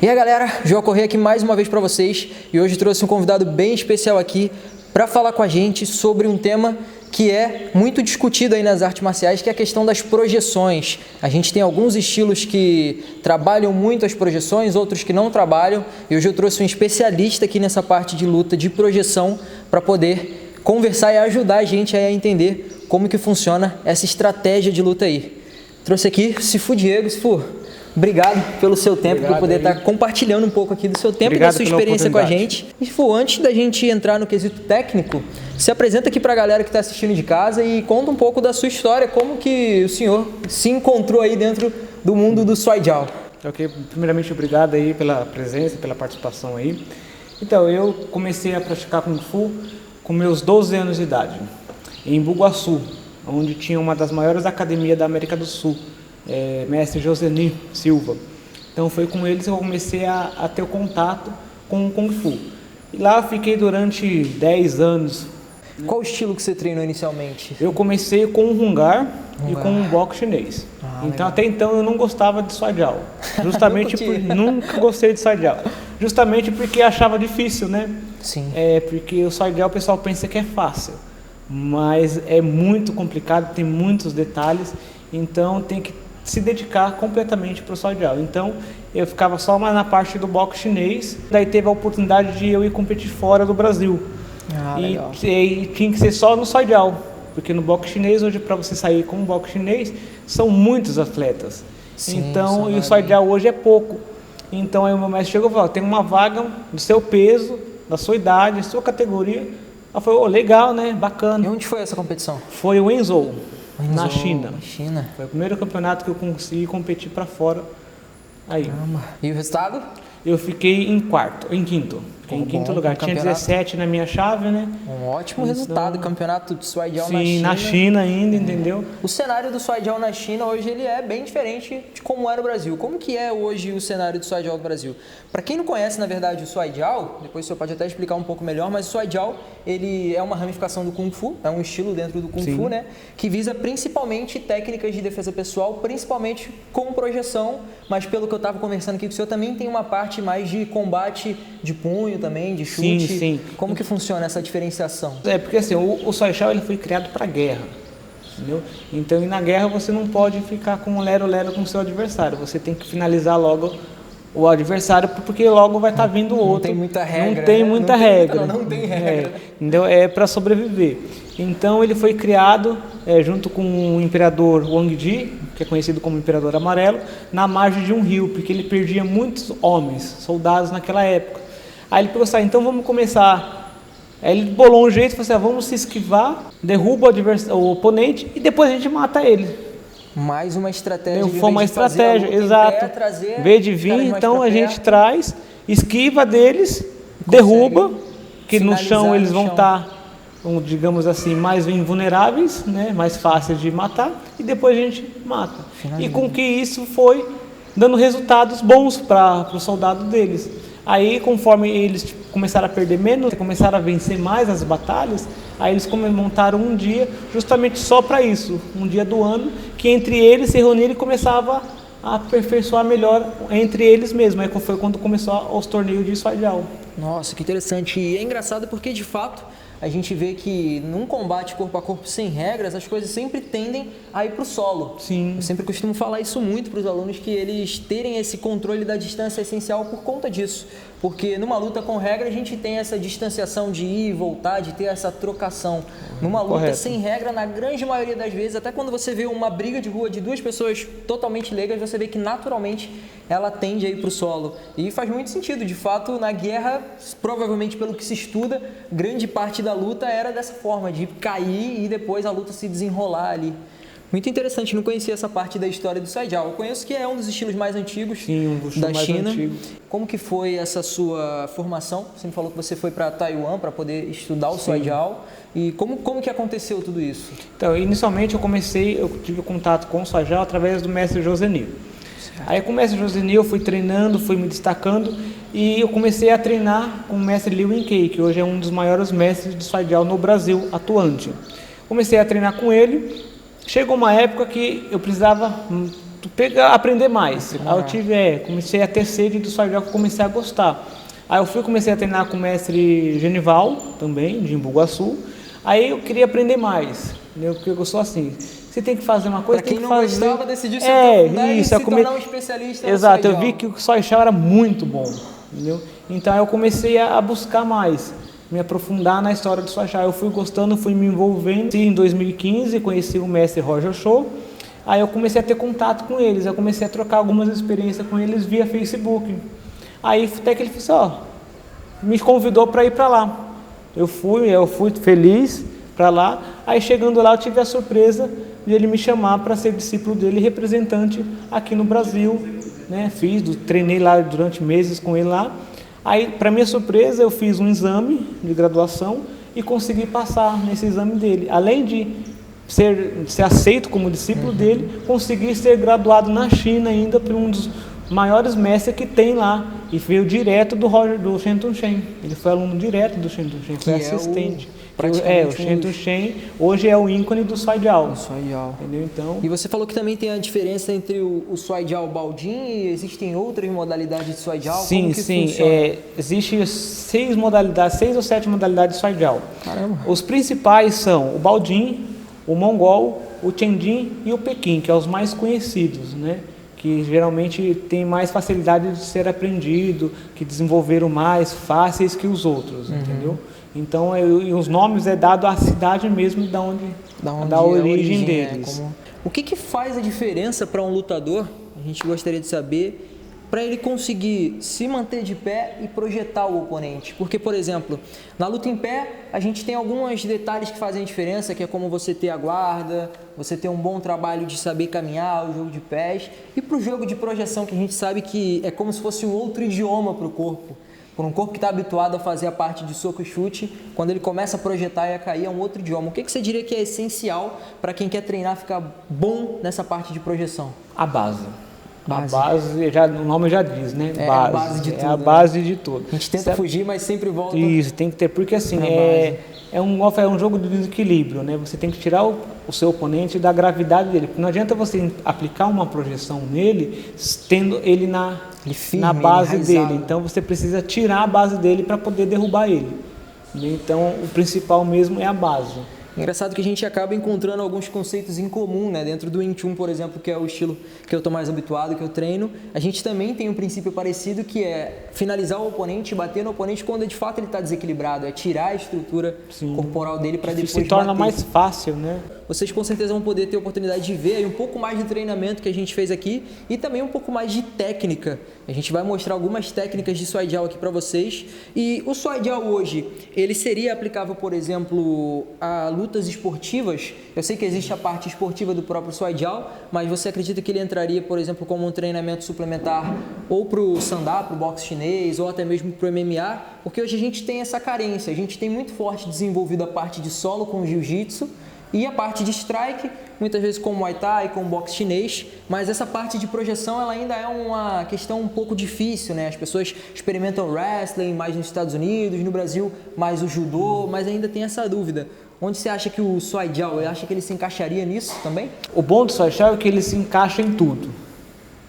E aí galera, João Corrêa aqui mais uma vez para vocês e hoje trouxe um convidado bem especial aqui para falar com a gente sobre um tema que é muito discutido aí nas artes marciais, que é a questão das projeções. A gente tem alguns estilos que trabalham muito as projeções, outros que não trabalham, e hoje eu trouxe um especialista aqui nessa parte de luta de projeção para poder conversar e ajudar a gente a entender como que funciona essa estratégia de luta aí. Trouxe aqui Sifu Diego. Sifu, obrigado pelo seu tempo, por poder estar compartilhando um pouco aqui do seu tempo e da sua experiência com a gente. E, Sifu, antes da gente entrar no quesito técnico, se apresenta aqui para a galera que está assistindo de casa e conta um pouco da sua história, como que o senhor se encontrou aí dentro do mundo do Suai Jiao. Ok, primeiramente obrigado aí pela presença, pela participação aí. Então, eu comecei a praticar Kung Fu com meus 12 anos de idade, em Bugaçu, onde tinha uma das maiores academias da América do Sul, mestre Josenir Silva. Então foi com eles que eu comecei a ter o contato com o Kung Fu. E lá eu fiquei durante 10 anos. Qual o estilo que você treinou inicialmente? Eu comecei com o Hungar e com o boxe chinês. Então legal. Até então eu não gostava de Suai Jiao. Justamente nunca gostei de Suai Jiao. Justamente porque achava difícil, né? Sim. Porque o Suai Jiao o pessoal pensa que é fácil, mas é muito complicado, tem muitos detalhes, então tem que se dedicar completamente para o Suai Jiao. Então eu ficava só mais na parte do boxe chinês, daí teve a oportunidade de eu ir competir fora do Brasil. E tinha que ser só no Suai Jiao, porque no boxe chinês hoje, para você sair com o boxe chinês, são muitos atletas. Sim, então e o Suai Jiao hoje é pouco. Então aí o meu mestre chegou e falou: tem uma vaga do seu peso, da sua idade, da sua categoria. Eu falei: legal, né? Bacana. E onde foi essa competição? Foi o Wenzhou, na China. China. Foi o primeiro campeonato que eu consegui competir para fora. Aí. Caramba. E o resultado? Eu fiquei em quinto. Fiquei em quinto lugar. Tinha 17 na minha chave, né? Um ótimo resultado. Campeonato de Suai Jiao na China. Sim, na China ainda, entendeu? O cenário do Suai Jiao na China hoje ele é bem diferente de como era no Brasil. Como que é hoje o cenário do Suai Jiao no Brasil? Para quem não conhece, na verdade, o Suai Jiao, depois você pode até explicar um pouco melhor, mas o Suai Jiao, ele é uma ramificação do Kung Fu, é um estilo dentro do Kung Fu, né? Que visa principalmente técnicas de defesa pessoal, principalmente com projeção, mas pelo que eu estava conversando aqui com o senhor, também tem uma parte mais de combate de punho também, de chute. Sim. Como que funciona essa diferenciação? Porque assim, o Suai Jiao ele foi criado para guerra, entendeu? Então, e na guerra você não pode ficar com um lero-lero com o seu adversário, você tem que finalizar logo o adversário, porque logo vai estar vindo outro. Não tem muita regra. Não tem muita regra. Não tem regra. Entendeu? É para sobreviver. Então ele foi criado junto com o imperador Wang Di, que é conhecido como Imperador Amarelo, na margem de um rio, porque ele perdia muitos homens, soldados naquela época. Aí ele pensou: então vamos começar. Aí ele bolou um jeito, falou assim: vamos se esquivar, derruba o oponente e depois a gente mata ele. Mais uma estratégia. Foi uma estratégia, exato. Em vez de vir, então a gente traz, esquiva deles, derruba, que no chão eles vão estar, digamos assim, mais invulneráveis, né? Mais fáceis de matar, e depois a gente mata. E com que isso foi dando resultados bons para o soldado deles. Aí, conforme eles começaram a perder menos, começaram a vencer mais as batalhas, aí eles montaram um dia justamente só para isso, um dia do ano, que entre eles se reuniram e começava a aperfeiçoar melhor entre eles mesmos. Aí foi quando começou os torneios de Suai Jiao. Nossa, que interessante. E é engraçado porque, de fato, a gente vê que num combate corpo a corpo sem regras, as coisas sempre tendem a ir para o solo. Sim. Eu sempre costumo falar isso muito para os alunos, que eles terem esse controle da distância é essencial por conta disso. Porque numa luta com regra, a gente tem essa distanciação de ir e voltar, de ter essa trocação. Numa luta sem regra, na grande maioria das vezes, até quando você vê uma briga de rua de duas pessoas totalmente leigas, você vê que naturalmente ela tende a ir para o solo. E faz muito sentido. De fato, na guerra, provavelmente pelo que se estuda, grande parte da luta era dessa forma, de cair e depois a luta se desenrolar ali. Muito interessante, não conhecia essa parte da história do Suai Jiao. Eu conheço que é um dos estilos mais antigos da China. Como que foi essa sua formação? Você me falou que você foi para Taiwan para poder estudar o Suai Jiao. E como que aconteceu tudo isso? Então, inicialmente eu tive contato com o Suai Jiao através do mestre Josenir. Aí com o mestre Josenir eu fui treinando, fui me destacando e eu comecei a treinar com o mestre Liu Yinkei, que hoje é um dos maiores mestres de Suai Jiao no Brasil atuante. Comecei a treinar com ele. Chegou uma época que eu precisava aprender mais. Aí eu comecei a ter sede do Sword, comecei a gostar. Aí eu comecei a treinar com o mestre Genival, também, de Embu-Guaçu. Aí eu queria aprender mais, entendeu? Porque eu sou assim, você tem que fazer uma coisa, tem que fazer... Pra quem não gostava, decidiu se aprofundar e se tornar um especialista no Exato, Soijal. Eu vi que o Soijal era muito bom, entendeu? Então eu comecei a buscar mais, me aprofundar na história do Soijal. Eu fui gostando, fui me envolvendo. Em 2015, conheci o mestre Roger Show. Aí eu comecei a ter contato com eles, eu comecei a trocar algumas experiências com eles via Facebook. Aí até que ele me convidou para ir para lá. Eu fui feliz para lá. Aí chegando lá eu tive a surpresa de ele me chamar para ser discípulo dele, representante aqui no Brasil, né? Treinei lá durante meses com ele lá. Aí, para minha surpresa, eu fiz um exame de graduação e consegui passar nesse exame dele. Além de ser aceito como discípulo dele, consegui ser graduado na China ainda por um dos maiores mestres que tem lá, e veio direto do Shen Tunshen. Ele foi aluno direto do Shen Tunshen, foi assistente. O Shen Tunshen hoje é o ícone do Soijal. Entendeu? Então... E você falou que também tem a diferença entre o Soijal Baodin e existem outras modalidades de Soijal? Sim. Existem 6 ou 7 modalidades de Soijal. Caramba! Os principais são o Baodin, o Mongol, o Tianjin e o Pequim, que são os mais conhecidos, né? Que geralmente tem mais facilidade de ser aprendido, que desenvolveram mais fáceis que os outros, entendeu? Então, os nomes é dado à cidade mesmo da origem deles. O que faz a diferença para um lutador, a gente gostaria de saber, para ele conseguir se manter de pé e projetar o oponente? Porque, por exemplo, na luta em pé, a gente tem alguns detalhes que fazem a diferença, que é como você ter a guarda, você ter um bom trabalho de saber caminhar, o jogo de pés, e para o jogo de projeção, que a gente sabe que é como se fosse um outro idioma para o corpo. Por um corpo que está habituado a fazer a parte de soco e chute, quando ele começa a projetar e a cair, é um outro idioma. O que você diria que é essencial para quem quer treinar, ficar bom nessa parte de projeção? A base. A base, o nome já diz, né? É a base de tudo. É a base de tudo. A gente tenta fugir, mas sempre volta. Isso, tem que ter, porque assim, é um jogo de desequilíbrio, né? Você tem que tirar o seu oponente da gravidade dele. Porque não adianta você aplicar uma projeção nele, tendo ele na base dele. Então você precisa tirar a base dele para poder derrubar ele. Então o principal mesmo é a base. Engraçado que a gente acaba encontrando alguns conceitos em comum, né? Dentro do Wing Chun, por exemplo, que é o estilo que eu estou mais habituado, que eu treino, a gente também tem um princípio parecido, que é finalizar o oponente, bater no oponente quando de fato ele está desequilibrado, é tirar a estrutura corporal dele para depois bater. Se torna mais fácil, né? Vocês com certeza vão poder ter a oportunidade de ver aí um pouco mais de treinamento que a gente fez aqui e também um pouco mais de técnica. A gente vai mostrar algumas técnicas de Soijal aqui para vocês. E o Soijal hoje, ele seria aplicável, por exemplo, a lutas esportivas? Eu sei que existe a parte esportiva do próprio Soijal, mas você acredita que ele entraria, por exemplo, como um treinamento suplementar ou para o Sandá, para o boxe chinês, ou até mesmo para o MMA? Porque hoje a gente tem essa carência, a gente tem muito forte desenvolvido a parte de solo com o jiu-jitsu, e a parte de strike, muitas vezes com o Muay Thai, com o boxe chinês, mas essa parte de projeção ela ainda é uma questão um pouco difícil, né? As pessoas experimentam wrestling mais nos Estados Unidos, no Brasil mais o judô, mas ainda tem essa dúvida. Onde você acha que o Soijal, acha que ele se encaixaria nisso também? O bom do Soijal é que ele se encaixa em tudo.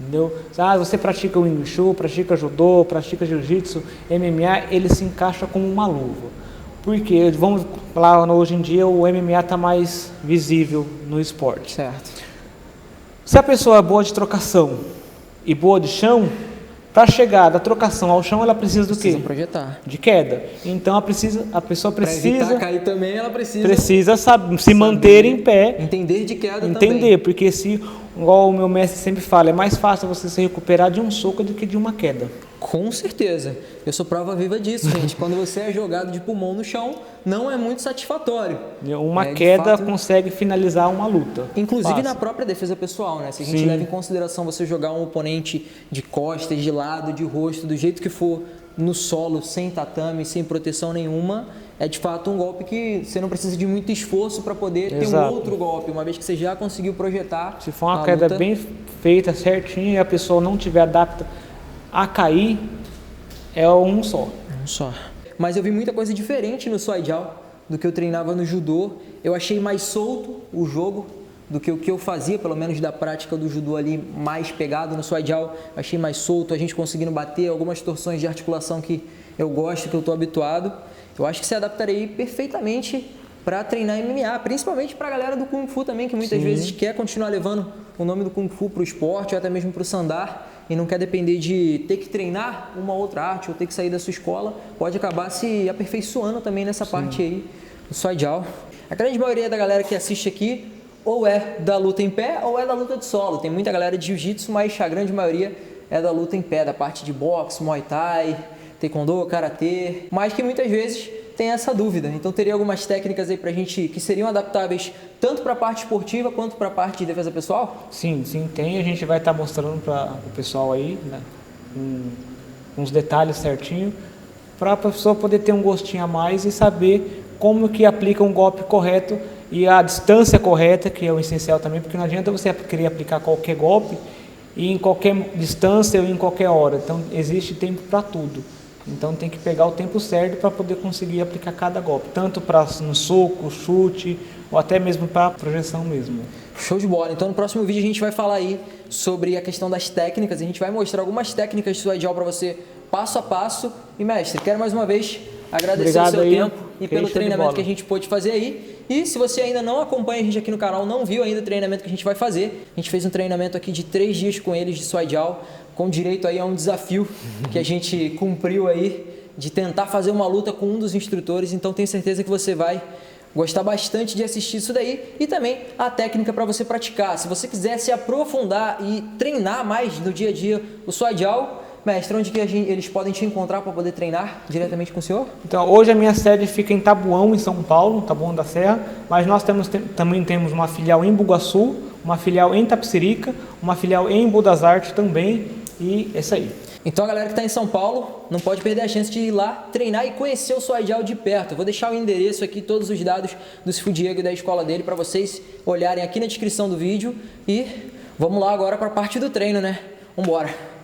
Entendeu? Você pratica o Wing Chun, pratica judô, pratica jiu-jitsu, MMA, ele se encaixa como uma luva. Porque, vamos falar, hoje em dia o MMA está mais visível no esporte. Certo. Se a pessoa é boa de trocação e boa de chão, para chegar da trocação ao chão, ela precisa do quê? Precisa projetar. De queda. Então a pessoa precisa... Para evitar cair também, ela precisa se manter em pé. Entender de queda também. Entender, porque igual o meu mestre sempre fala, é mais fácil você se recuperar de um soco do que de uma queda. Com certeza. Eu sou prova viva disso, gente. Quando você é jogado de pulmão no chão, não é muito satisfatório. Uma queda consegue finalizar uma luta. Inclusive na própria defesa pessoal, né? Se a gente leva em consideração você jogar um oponente de costas, de lado, de rosto, do jeito que for, no solo, sem tatame, sem proteção nenhuma, é de fato um golpe que você não precisa de muito esforço para poder ter um outro golpe, uma vez que você já conseguiu projetar. Se for uma queda bem feita, certinha, e a pessoa não tiver adapta a cair, é um só. Um só. Mas eu vi muita coisa diferente no Soijal do que eu treinava no judô. Eu achei mais solto o jogo do que o que eu fazia, pelo menos da prática do judô ali, mais pegado no Shuai-Jiao, achei mais solto, a gente conseguindo bater algumas torções de articulação que eu gosto, que eu estou habituado. Eu acho que se adaptaria perfeitamente para treinar MMA, principalmente para a galera do Kung Fu também, que muitas vezes quer continuar levando o nome do Kung Fu para o esporte ou até mesmo para o Sandar e não quer depender de ter que treinar uma outra arte ou ter que sair da sua escola, pode acabar se aperfeiçoando também nessa parte aí do Shuai-Jiao. A grande maioria da galera que assiste aqui ou é da luta em pé ou é da luta de solo. Tem muita galera de jiu-jitsu, mas a grande maioria é da luta em pé, da parte de boxe, muay thai, taekwondo, karatê, mas que muitas vezes tem essa dúvida. Então teria algumas técnicas aí pra gente que seriam adaptáveis tanto para a parte esportiva quanto para a parte de defesa pessoal? Sim, tem. A gente vai estar mostrando para o pessoal aí, né, uns detalhes certinho, para a pessoa poder ter um gostinho a mais e saber como que aplica um golpe correto e a distância correta, que é o essencial também, porque não adianta você querer aplicar qualquer golpe e em qualquer distância ou em qualquer hora. Então existe tempo para tudo. Então tem que pegar o tempo certo para poder conseguir aplicar cada golpe, tanto para no soco, chute ou até mesmo para projeção mesmo. Show de bola. Então no próximo vídeo a gente vai falar aí sobre a questão das técnicas, a gente vai mostrar algumas técnicas de Shuai-Jiao para você passo a passo. E mestre, quero mais uma vez agradecer o seu tempo e pelo treinamento que a gente pôde fazer aí. E se você ainda não acompanha a gente aqui no canal, não viu ainda o treinamento que a gente vai fazer, a gente fez um treinamento aqui de 3 dias com eles de Shuai-Jiao, com direito aí a um desafio que a gente cumpriu aí, de tentar fazer uma luta com um dos instrutores. Então tenho certeza que você vai gostar bastante de assistir isso daí e também a técnica para você praticar. Se você quiser se aprofundar e treinar mais no dia a dia o Shuai-Jiao, mestre, onde que eles podem te encontrar para poder treinar diretamente com o senhor? Então, hoje a minha sede fica em Taboão, em São Paulo, Taboão da Serra, mas nós também temos uma filial em Bugaçu, uma filial em Tapicerica, uma filial em Budas Artes também, e é isso aí. Então a galera que está em São Paulo não pode perder a chance de ir lá treinar e conhecer o Shuai-Jiao de perto. Eu vou deixar o endereço aqui, todos os dados do Sifu Diego e da escola dele para vocês olharem aqui na descrição do vídeo. E vamos lá agora para a parte do treino, né? Vambora!